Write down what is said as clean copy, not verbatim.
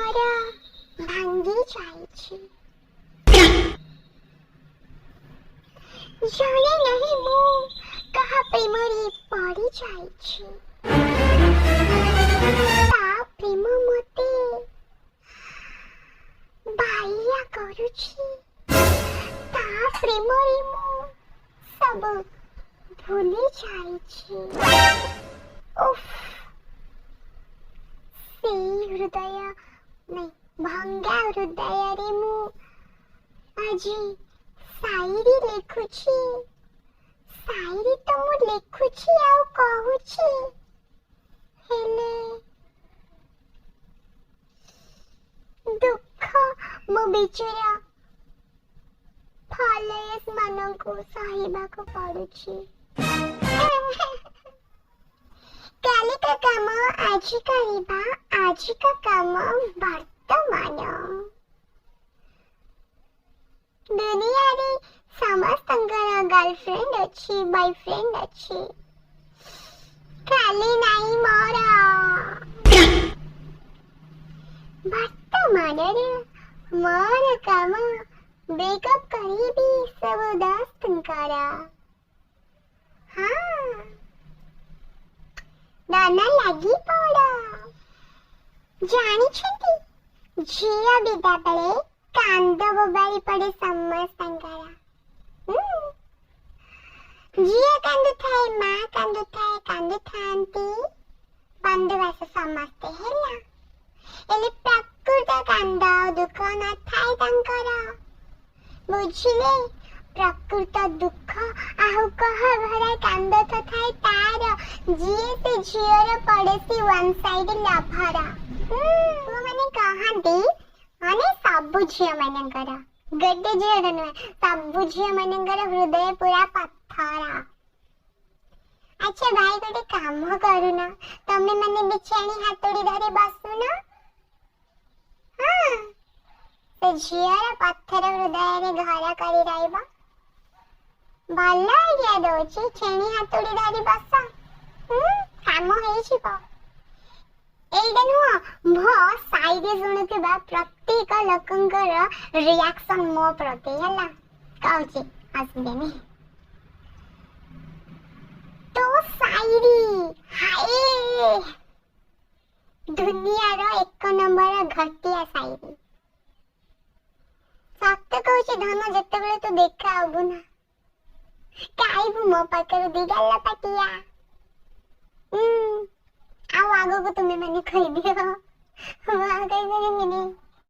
ମୋର ଭାଙ୍ଗି ଯାଇଛି। ଜାଣେ ନାହିଁ ମୁଁ କାହା ପ୍ରେମରେ ପଡ଼ି ଯାଇଛି। ତା ପ୍ରେମ ମତେ ବାଇଆ କରୁଛି। ତା ପ୍ରେମରେ ମୁଁ ସବୁ ଭୁଲି ଯାଇଛି। ଉଫ୍, ସେଇ ହୃଦୟ ନାଇଁ ଭଙ୍ଗା ହୃଦୟରେ ମୁଁ ଆଜି ସାଇରୀ ଲେଖୁଛି। ସାଇରୀ ତ ମୁଁ ଲେଖୁଛି ଆଉ କହୁଛି, ହେଲେ ଦୁଃଖ ମୋ ବିଚରା ଫଲୋୟର୍ସ ମାନଙ୍କୁ ସହିବାକୁ ପଡୁଛି। କାଲିକା କାମ ଆଜି କରିବା, ଆଜିକା କାମ ବର୍ତ୍ତମାନ। ଦୁନିଆରେ ସମସ୍ତଙ୍କର ଗର୍ଲଫ୍ରେଣ୍ଡ ଅଛି, ବୟଫ୍ରେଣ୍ଡ ଅଛି, ଖାଲି ନାହିଁ ମୋର। ବର୍ତ୍ତମାନରେ ମୋର କାମ ବ୍ରେକଅପ୍ କରିବି ସବୁ ଦୋସ୍ତଙ୍କର। ହଁ, ଦାନା ଲାଗି ପଡ଼। ଜାଣିଛନ୍ତି, ଝିଅ ବିଦା ବେଳେ କାନ୍ଦ ବୋବାଳି ପଡେ ସମସ୍ତଙ୍କର। ଝିଅ କାନ୍ଦୁଥାଏ, ମା କାନ୍ଦୁଥାଏ, କାନ୍ଦୁଥାନ୍ତି ବନ୍ଧୁବାସ ସମସ୍ତେ ହେଲା, ହେଲେ ପ୍ରକୃତ କାନ୍ଦ ଦୁଃଖ ନଥାଏ ତାଙ୍କର। ବୁଝିଲେ, ପ୍ରକୃତ ଦୁଃଖ ଆଉ କହ ଭରା କାନ୍ଦ ତ ଥାଏ ତାର, ଯିଏ ସେ ଝିଅର ପଡୋଶୀ ୱାନ୍ ସାଇଡ୍ ଲଭର। ମାନେ କହନ୍ତି ମାନେ ସବୁ ଝିଅ ମାନଙ୍କର, ଗୋଟେ ଝିଅର ନୁହେଁ, ସବୁ ଝିଅ ମାନଙ୍କର ହୃଦୟ ପୁରା ପଥର। ଆଚ୍ଛା ଭାଇ, ଗୋଟେ କାମ କରୁନ, ତମେ ମାନେ ବିଛାଣି ହାତୁଡ଼ି ଧରି ବସୁନ। ହଁ, ସେ ଝିଅର ପଥର ହୃଦୟରେ ଘର କରି ରହିବ। ଭଲ ଆଇଡିଆ ଦଉଛି, ଛେଣି ହାତୁଡ଼ି ଧରି ବସ। କାମ ହେଇଯିବ। ଏଇଟା ନୁହଁ, ମୋ ସାଇରେ ଶୁଣୁଥିବା ପ୍ରତ୍ୟେକ ଲୋକଙ୍କର ରିଆକ୍ସନ ମୋ ପ୍ରତି ହେଲା। କହୁଛି ଆସିବେନି ତୋ ସାଇରୀ, ହାଏ ଦୁନିଆର 1 ନମ୍ବର ଘଟିଆ ସାଇରୀ। ସତ କହୁଛି ଧନ, ଯେତେବେଳେ ତୁ ଦେଖା ହବୁ ନା, କାଇବୁ ମୋ ପାଖରେ ଦିଗାଲ ପାଟିଆ। ଆଉ ଆଗକୁ ତୁମେ ମାନେ କହିଦିଅ, ମୁଁ ଆଉ କହିପାରିବିନି।